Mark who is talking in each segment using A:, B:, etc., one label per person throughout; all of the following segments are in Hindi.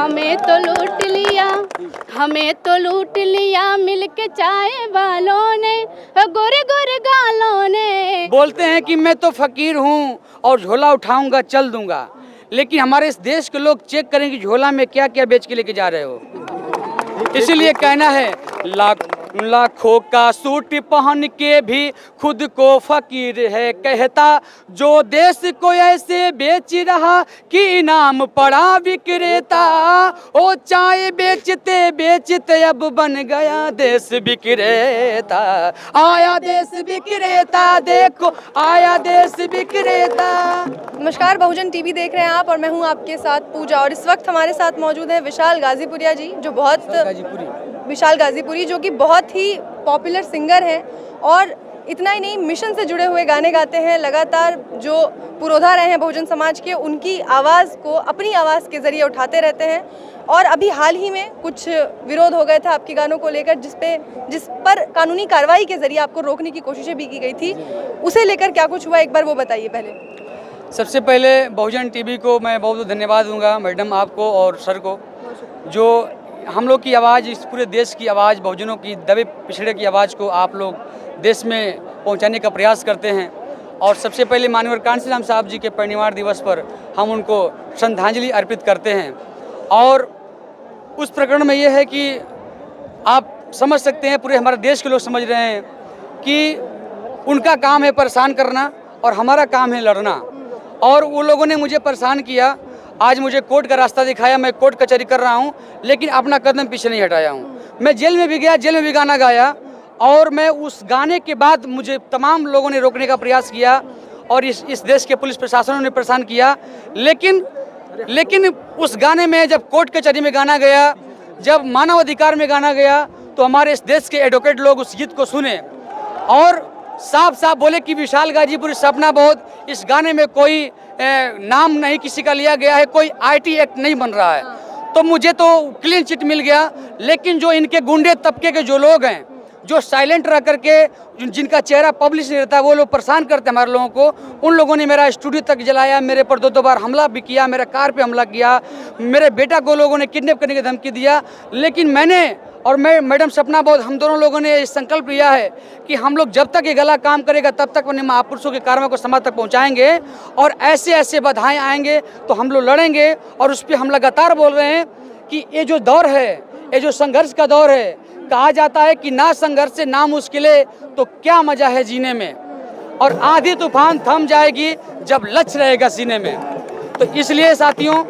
A: हमें तो लूट लिया, हमें तो लूट लिया मिलके चाय वालों ने, गोरे गोरे गालों ने।
B: बोलते हैं कि मैं तो फकीर हूँ और झोला उठाऊंगा चल दूंगा, लेकिन हमारे इस देश के लोग चेक करें कि झोला में क्या क्या बेच के लेके जा रहे हो। इसीलिए कहना है लाखों का सूट पहन के भी खुद को फकीर है कहता, जो देश को ऐसे बेच रहा कि इनाम पड़ा विक्रेता। ओ चाय बेचते बेचते अब बन गया देश विक्रेता, आया देश विक्रेता, देखो आया देश विक्रेता।
C: नमस्कार, बहुजन टीवी देख रहे हैं आप और मैं हूं आपके साथ पूजा। और इस वक्त हमारे साथ मौजूद है विशाल गाजीपुरिया जी, जो विशाल गाजीपुरी जो कि बहुत ही पॉपुलर सिंगर हैं और इतना ही नहीं, मिशन से जुड़े हुए गाने गाते हैं। लगातार जो पुरोधा रहे हैं बहुजन समाज के, उनकी आवाज़ को अपनी आवाज़ के ज़रिए उठाते रहते हैं। और अभी हाल ही में कुछ विरोध हो गया था आपके गानों को लेकर, जिस पर कानूनी कार्रवाई के ज़रिए आपको रोकने की कोशिशें भी की गई थी। उसे लेकर क्या कुछ हुआ, एक बार वो बताइए पहले।
B: सबसे पहले बहुजन टीवी को मैं बहुत बहुत धन्यवाद दूंगा, मैडम आपको और सर को, जो हम लोग की आवाज़, इस पूरे देश की आवाज़, बहुजनों की दबे पिछड़े की आवाज़ को आप लोग देश में पहुंचाने का प्रयास करते हैं। और सबसे पहले माननीय कांशीराम साहब जी के परिनिर्वाण दिवस पर हम उनको श्रद्धांजलि अर्पित करते हैं। और उस प्रकरण में ये है कि आप समझ सकते हैं, पूरे हमारे देश के लोग समझ रहे हैं कि उनका काम है परेशान करना और हमारा काम है लड़ना। और वो लोगों ने मुझे परेशान किया, आज मुझे कोर्ट का रास्ता दिखाया, मैं कोर्ट कचहरी कर रहा हूँ, लेकिन अपना कदम पीछे नहीं हटाया हूँ। मैं जेल में भी गया, जेल में भी गाना गाया, और मैं उस गाने के बाद मुझे तमाम लोगों ने रोकने का प्रयास किया और इस देश के पुलिस प्रशासनों ने परेशान किया। लेकिन उस गाने में जब कोर्ट कचहरी में गाना गया, जब मानव अधिकार में गाना गया, तो हमारे इस देश के एडवोकेट लोग उस गीत को सुने और साफ साफ बोले कि विशाल गाजीपुरी सपना बहुत, इस गाने में कोई नाम नहीं किसी का लिया गया है, कोई आईटी एक्ट नहीं बन रहा है। तो मुझे तो क्लीन चिट मिल गया। लेकिन जो इनके गुंडे तबके के जो लोग हैं, जो साइलेंट रह करके, जिनका चेहरा पब्लिश नहीं रहता, वो लोग परेशान करते हैं हमारे लोगों को। उन लोगों ने मेरा स्टूडियो तक जलाया, मेरे पर दो बार हमला भी किया, मेरे कार पे हमला किया, मेरे बेटा को लोगों ने किडनैप करने की धमकी दिया। लेकिन मैंने और मैं मैडम सपना बहुत, हम दोनों लोगों ने संकल्प लिया है कि हम लोग जब तक ये गला काम करेगा तब तक अपने महापुरुषों के कार्यों को समाज तक पहुंचाएंगे। और ऐसे ऐसे बाधाएं आएंगे तो हम लोग लड़ेंगे। और उस पर हम लगातार बोल रहे हैं कि ये जो दौर है, ये जो संघर्ष का दौर है, कहा जाता है कि ना संघर्ष से ना मुश्किलें, तो क्या मजा है जीने में। और आंधी तूफान थम जाएगी जब लक्ष्य रहेगा सीने में। तो इसलिए साथियों,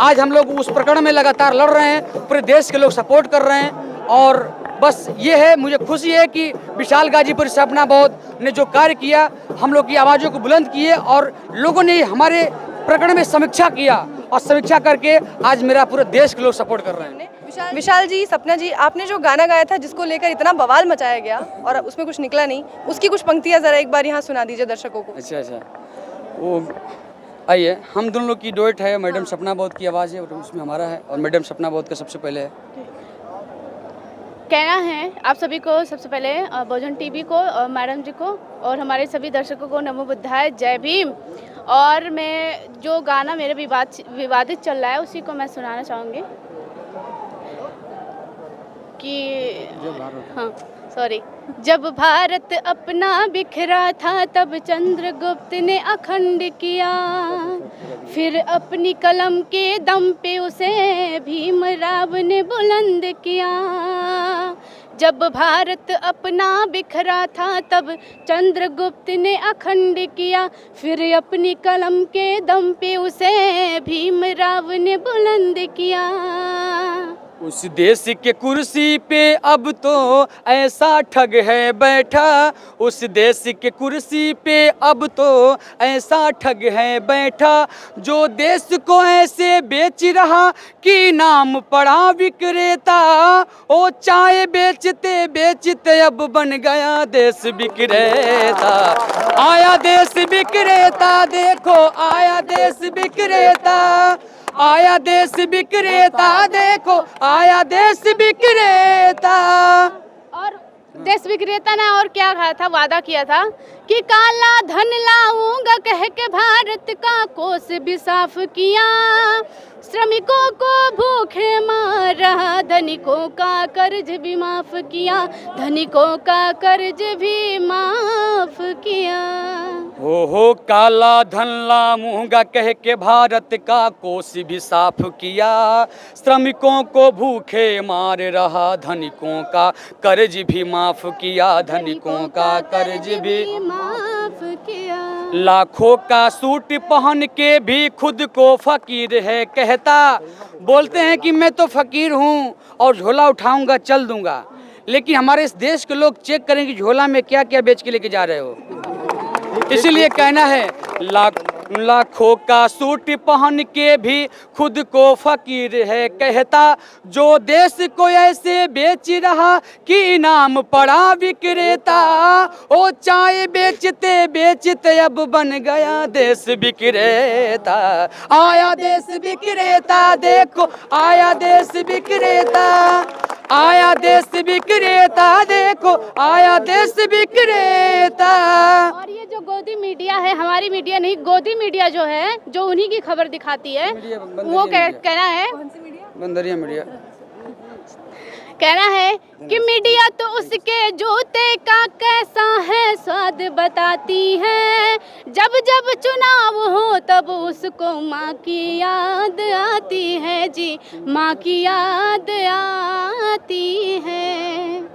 B: आज हम लोग उस प्रकरण में लगातार लड़ रहे हैं, पूरे देश के लोग सपोर्ट कर रहे हैं। और बस ये है, मुझे खुशी है कि विशाल गाजीपुरी सपना बहुत ने जो कार्य किया, हम लोग की आवाज़ों को बुलंद किए और लोगों ने हमारे प्रकरण में समीक्षा किया, और समीक्षा करके आज मेरा पूरे देश के लोग सपोर्ट कर रहे हैं।
C: विशाल जी, सपना जी, आपने जो गाना गाया था जिसको लेकर इतना बवाल मचाया गया और उसमें कुछ निकला नहीं, उसकी कुछ पंक्तियां जरा एक बार यहाँ सुना दीजिए दर्शकों को।
B: अच्छा, वो आइए, हम दोनों लोग की डुएट है, मैडम सपना बहुत की आवाज़ है और उसमें हमारा है, और मैडम सपना बहुत का सबसे पहले है।
A: कहना है आप सभी को, सबसे पहले बहुजन टीवी को और मैडम जी को और हमारे सभी दर्शकों को नमो बुद्धाय, जय भीम। और मैं जो गाना मेरे विवादित चल रहा है उसी को मैं सुनाना चाहूँगी कि जब भारत अपना बिखरा था तब चंद्रगुप्त ने अखंड किया, फिर अपनी कलम के दम पे उसे भीमराव ने बुलंद किया। जब भारत अपना बिखरा था तब चंद्रगुप्त ने अखंड किया, फिर अपनी कलम के दम पे उसे भीमराव ने बुलंद किया।
B: उस देश के कुर्सी पे अब तो ऐसा ठग है बैठा, उस देश के कुर्सी पे अब तो ऐसा ठग है बैठा, जो देश को ऐसे बेच रहा कि नाम पड़ा विक्रेता। ओ चाय बेचते बेचते अब बन गया देश विक्रेता, आया देश विक्रेता, देखो आया देश विक्रेता, आया देश विक्रेता, देखो आया देश विक्रेता।
A: और देश विक्रेता ने और क्या कहा था, वादा किया था कि काला धन लाऊंगा कह के भारत का कोष भी साफ किया, श्रमिकों को भूखे मार रहा, धनिकों का कर्ज भी माफ किया, धनिकों का कर्ज भी माफ किया।
B: हो काला धन लाऊंगा कह के भारत का कोष भी साफ किया, श्रमिकों को भूखे मार रहा, धनिकों का कर्ज भी माफ किया, धनिकों का कर्ज भी
A: माफ किया।
B: लाखों का सूट पहन के भी खुद को फकीर है कहता, बोलते हैं कि मैं तो फकीर हूँ और झोला उठाऊंगा चल दूंगा, लेकिन हमारे इस देश के लोग चेक करें कि झोला में क्या क्या बेच के लेके जा रहे हो। इसीलिए कहना है लाखों का सूट पहन के भी खुद को फकीर है कहता, जो देश को ऐसे बेच रहा कि इनाम पड़ा विक्रेता, ओ चाय बेचते बेचते अब बन गया देश विक्रेता, आया देश विक्रेता देखो आया देश विक्रेता, आया देश विक्रेता देखो आया देश विक्रेता।
A: और ये जो गोदी मीडिया है, हमारी मीडिया नहीं, गोदी मीडिया जो है, जो उन्हीं की खबर दिखाती है, वो कहना है,
B: बंदरिया मीडिया
A: कहना है कि मीडिया तो उसके जूते का कैसा है स्वाद बताती है, जब जब चुनाव हो तब उसको माँ की याद आती है जी, माँ की याद आती है।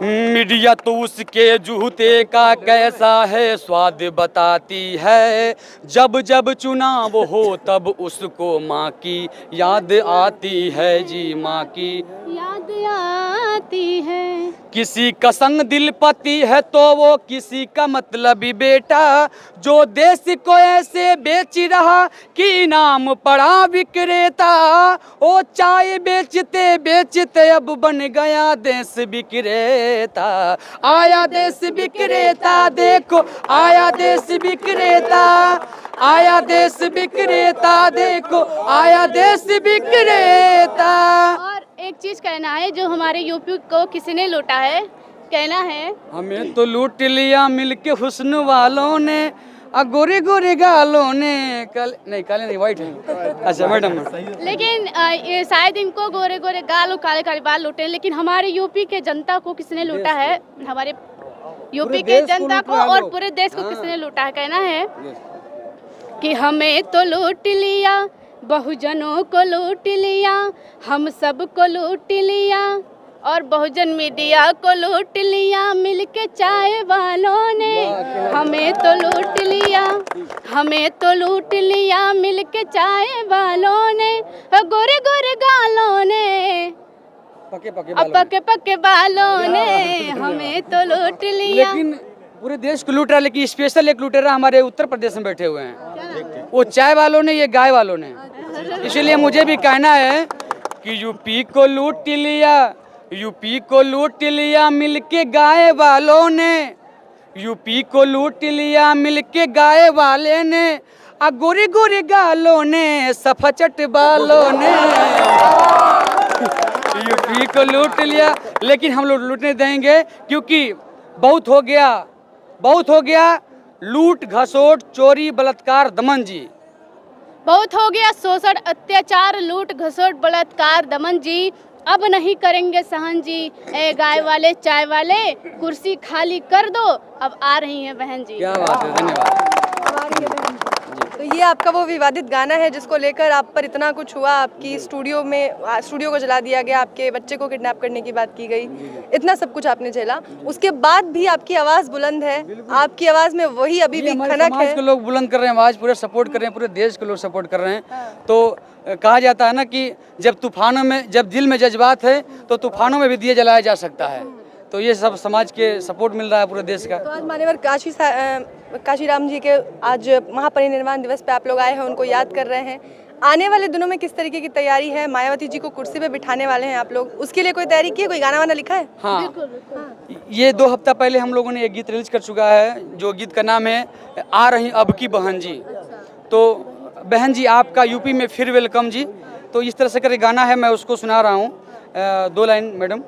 B: मीडिया तो उसके जूते का कैसा है स्वाद बताती है, जब जब चुनाव हो तब उसको माँ की याद आती है जी, माँ की
A: याद आती है।
B: किसी का संग दिल पति है तो वो किसी का मतलबी बेटा, जो देश को ऐसे बेच रहा कि इनाम पड़ा विक्रेता, ओ चाय बेचते बेचते अब बन गया देश विक्रेता, आया देश विक्रेता देखो आया देश विक्रेता, आया देश विक्रेता देखो आया देश विक्रेता।
A: और एक चीज कहना है, जो हमारे यूपी को किसी ने लूटा है, कहना है
B: हमें तो लूट लिया मिलके हुस्न वालों ने, गोरे गोरे गालों ने, काले नहीं वाइट है, अच्छा मैडम।
A: लेकिन ये शायद इनको गोरे गोरे गाल और काले काले बाल लूटे, लेकिन हमारे यूपी के जनता को किसने लूटा है, हमारे यूपी के जनता को और पूरे देश को किसने लूटा है। कहना है कि हमें तो लूट लिया, बहुजनों को लूट लिया, हम सब को लूट लिया, और बहुजन मीडिया को लूट लिया मिलके चाय वालों ने, हमें तो लूट लिया, हमें तो लूट लिया मिलके चाय वालों ने, गोरे गोरे गालों ने, पके पके बालों ने, हमें तो लूट लिया।
B: लेकिन पूरे देश को लूट रहा है, लेकिन स्पेशल एक लुटेरा हमारे उत्तर प्रदेश में बैठे हुए हैं, वो चाय वालों ने, ये गाय वालों ने। इसीलिए मुझे भी कहना है कि यूपी को लूट लिया, यूपी को लूट लिया मिलके गाय वालों ने, यूपी को लूट लिया मिलके गाय वाले ने, गोरे गोरे गालों ने, सफाचट बालों ने, यूपी को लूट लिया। लेकिन हम लोग लूटने देंगे, क्योंकि बहुत हो गया, बहुत हो गया लूट घसोट चोरी बलात्कार दमन जी,
A: बहुत हो गया शोषण अत्याचार लूट घसोट बलात्कार दमन जी, अब नहीं करेंगे सहन जी, ए गाय वाले चाय वाले कुर्सी खाली कर दो, अब आ रही हैं बहन जी।
B: क्या बात है, धन्यवाद।
C: तो ये आपका वो विवादित गाना है जिसको लेकर आप पर इतना कुछ हुआ, आपकी स्टूडियो को जला दिया गया, आपके बच्चे को किडनैप करने की बात की गई, इतना सब कुछ आपने झेला, उसके बाद भी आपकी आवाज़ बुलंद है, आपकी आवाज़ में वही अभी भी खनक है।
B: के लोग बुलंद कर रहे हैं आवाज़, पूरे सपोर्ट कर रहे हैं, पूरे देश के लोग सपोर्ट कर रहे हैं। तो कहा जाता है ना कि जब तूफानों में, जब दिल में जज्बात है तो तूफानों में भी दिए जलाया जा सकता है। तो ये सब समाज के सपोर्ट मिल रहा है पूरे देश का।
C: तो आज मान्यवर काशीराम जी के आज महापरिनिर्वाण दिवस पे आप लोग आए हैं, उनको याद कर रहे हैं। आने वाले दिनों में किस तरीके की तैयारी है? मायावती जी को कुर्सी पे बिठाने वाले हैं आप लोग, उसके लिए कोई तैयारी की है? कोई गाना वाना लिखा है?
B: हाँ, ये 2 हफ्ता पहले हम लोगों ने एक गीत रिलीज कर चुका है, जो गीत का नाम है आ रही अब की बहन जी। तो बहन जी आपका यूपी में फिर वेलकम जी, तो इस तरह से करके गाना है, मैं उसको सुना रहा हूँ 2 लाइन मैडम।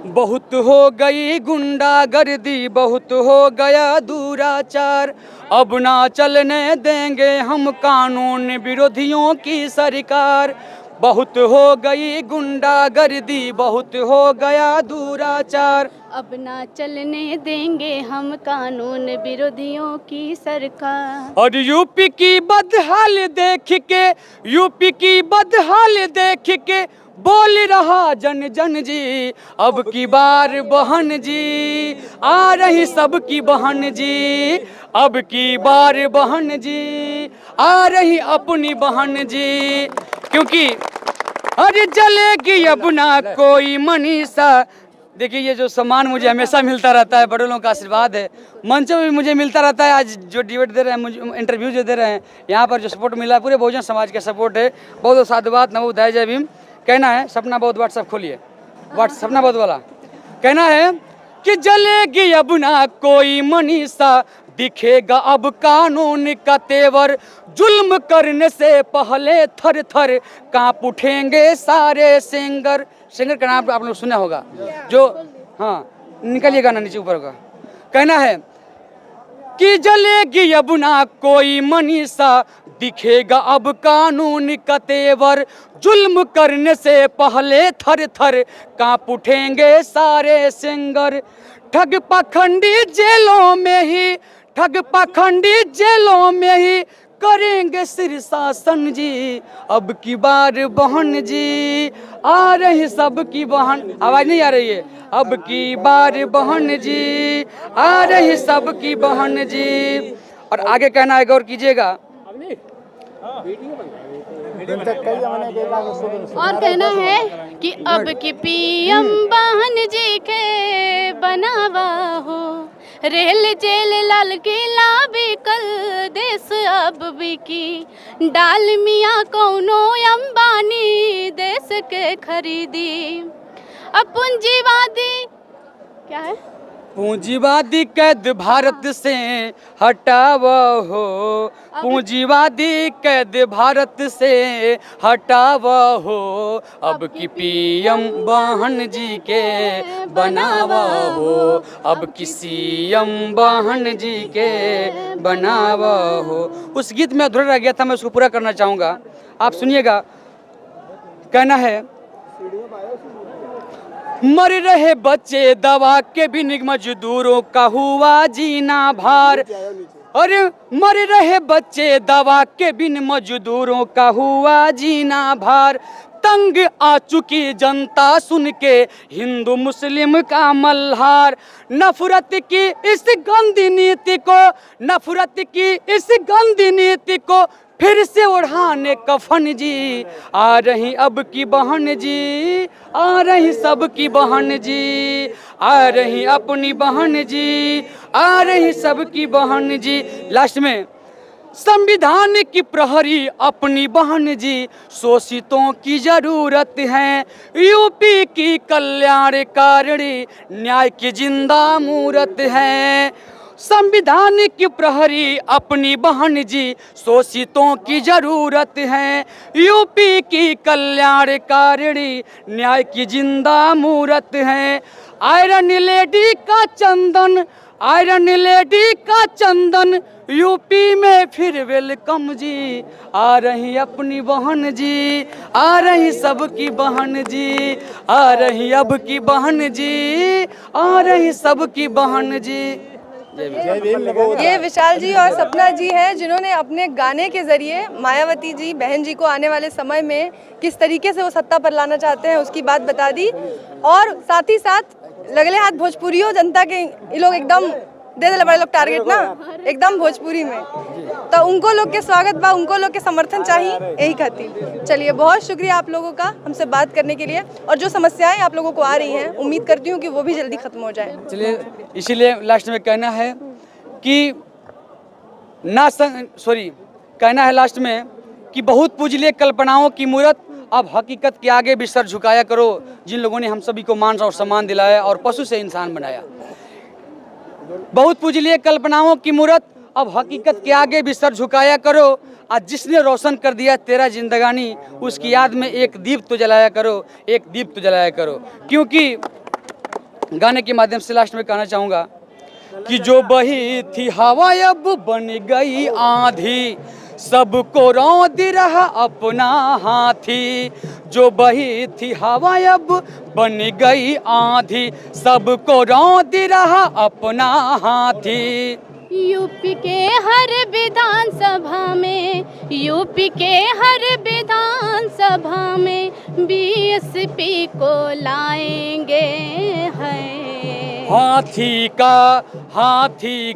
B: बहुत हो गई गुंडागर्दी, बहुत हो गया दुराचार, अब ना चलने देंगे हम कानून विरोधियों की सरकार। बहुत हो गई गुंडागर्दी, बहुत हो गया दुराचार,
A: अब ना चलने देंगे हम कानून विरोधियों की सरकार।
B: और यूपी की बदहाल देख के, यूपी की बदहाल देख के बोल रहा जन जन जी, अब की बार बहन जी आ रही सबकी बहन जी, अब की बार बहन जी आ रही अपनी बहन जी। क्योंकि अरे जलेगी अब ना कोई मनीषा। देखिए ये जो सम्मान मुझे हमेशा मिलता रहता है, बड़े लोगों का आशीर्वाद है, मंच में भी मुझे मिलता रहता है। आज जो डिबेट दे रहे हैं, मुझे इंटरव्यू जो दे रहे हैं, यहाँ पर जो सपोर्ट मिला है पूरे बहुजन समाज का सपोर्ट है। बहुत बहुत साधुवाद, नमो बुद्धाय, जय भीम। कहना है सपना बहुत, व्हाट्सएप खोलिए, व्हाट्सएप सपना बहुत वाला। कहना है कि जलेगी अब ना कोई मनीषा, दिखेगा अब कानून का तेवर, जुल्म करने से पहले थर थर कांप उठेंगे सारे सिंगर। सिंगर का नाम आप लोग सुना होगा, जो हाँ निकलिए गाना नीचे ऊपर का। कहना है कि जलेगी अब ना कोई मनीषा, दिखेगा अब कानून का तेवर, जुल्म करने से पहले थर थर कांप उठेंगे सारे सिंगर। ठग पाखंडी जेलों में ही, ठग पाखंडी जेलों में ही करेंगे सिर शासन जी, अब की बार बहन जी आ रही सबकी बहन। आवाज नहीं आ रही है? अब की बार बहन जी आ रही सबकी बहन जी। और आगे कहना है, गौर कीजिएगा,
A: और कहना है कि अब की पीएम बहन जी के बनावा हो, रेल जेल लाल किला भी कल देश अब भी की, डाल मियाँ कौनो अंबानी देश के खरीदी। अब पूंजीवादी क्या है,
B: पूंजीवादी कैद भारत से हटावा हो, पूंजीवादी कैद भारत से हटावा हो, अब की पीएम बहन जी के बनावा हो, अब की सीएम बहन जी के बनावा हो। उस गीत में अधूरा रह गया था, मैं उसको पूरा करना चाहूँगा, आप सुनिएगा। कहना है, मर रहे बच्चे दवा के बिन मजदूरों का हुआ जीना भार, अरे मर रहे बच्चे दवा के बिन मजदूरों का हुआ जीना भार, तंग आ चुकी जनता सुन के हिंदू मुस्लिम का मल्हार, नफरत की इस गंदी नीति को, नफरत की इस गंदी नीति को फिर से ओढ़ाने कफन जी, आ रही अब की बहन जी, आ रही सबकी बहन जी, आ रही अपनी बहन जी, आ रही सबकी बहन जी। लास्ट में, संविधान की प्रहरी अपनी बहन जी, शोषितों की जरूरत है, यूपी की कल्याणकारिणी न्याय की जिंदा मूरत है। संविधान की प्रहरी अपनी बहन जी, शोषितों की जरूरत है, यूपी की कल्याणकारिणी न्याय की जिंदा मूरत है। आयरन लेडी का चंदन, आयरन लेडी का चंदन, यूपी में फिर वेलकम जी, आ रही अपनी बहन जी, आ रही सबकी बहन जी, आ रही अब की बहन जी, आ रही सबकी बहन जी।
C: ये विशाल जी और सपना जी हैं, जिन्होंने अपने गाने के जरिए मायावती जी बहन जी को आने वाले समय में किस तरीके से वो सत्ता पर लाना चाहते हैं उसकी बात बता दी। और साथ ही साथ लगले हाथ भोजपुरियों जनता के ये लोग एकदम दे दिले बड़े लोग टारगेट ना, एकदम भोजपुरी में, तो उनको लोग के स्वागत बा, उनको लोग के समर्थन चाहिए, यही खातिर। चलिए, बहुत शुक्रिया आप लोगों का हमसे बात करने के लिए, और जो समस्याएं आप लोगों को आ रही हैं उम्मीद करती हूँ कि वो भी जल्दी खत्म हो जाए।
B: चलिए, इसीलिए लास्ट में कहना है कि कहना है लास्ट में कि बहुत पूजले कल्पनाओं की मूरत, अब हकीकत के आगे भी सर झुकाया करो, जिन लोगों ने हम सभी को मान और सम्मान दिलाया और पशु से इंसान बनाया। बहुत पूजनीय कल्पनाओं की मूरत, अब हकीकत के आगे भी सर झुकाया करो, आज जिसने रोशन कर दिया तेरा जिंदगानी, उसकी याद में एक दीप तो जलाया करो, एक दीप तो जलाया करो। क्योंकि गाने के माध्यम से लास्ट में कहना चाहूँगा कि जो बही थी हवा अब बन गई आंधी, सबको रौंद रहा अपना हाथी। जो बही थी हवा अब बन गई आंधी, सबको रौंद रहा अपना हाथी।
A: यूपी के हर विधानसभा में, यूपी के हर विधानसभा में बीएसपी को लाएंगे हैं।
B: हाथी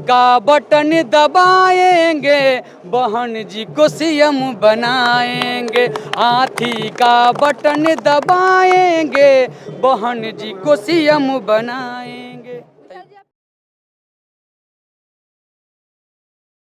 B: का बटन दबाएंगे, बहन जी को सीएम बनाएंगे। हाथी का बटन दबाएंगे, बहन जी को सीएम बनाएंगे।